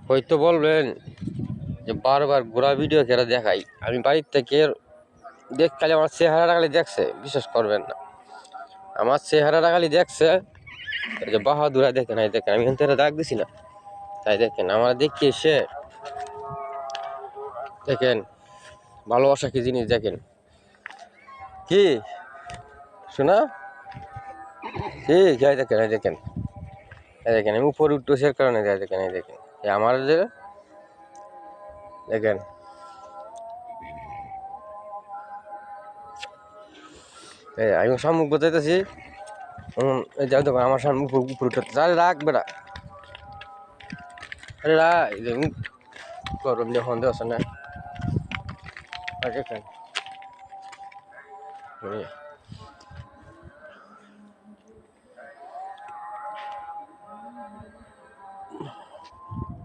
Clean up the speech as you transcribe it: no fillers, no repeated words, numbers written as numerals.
হয়তো বলবেন যে বারবার ঘোরা ভিডিও কেরা দেখাই, আমি বাড়ির থেকে দেখলে আমার চেহারাটা খালি দেখছে, বিশ্বাস করবেন না, আমার চেহারাটা খালি দেখছে। এই যে বাহাদুরা দেখেন, এই দেখেন আমি এখান থেকে ডাক দিছি না, তাই দেখেন আমার দেখিয়ে সে দেখেন ভালোবাসা কি জিনিস দেখেন। কি শোনা কি যাই দেখেন, এই দেখেন, এই দেখেন আমি উপরে উঠতেছি কারণে যাই দেখেন, এই দেখেন আমার যে দেখেন আমি সম্মুখ বোঝাইতেছি। যাই দেখো আমার সামনে উপরে উঠতে রাখ বেড়া, আরে রাখ গরম যখন দেওয়া না দেখেন।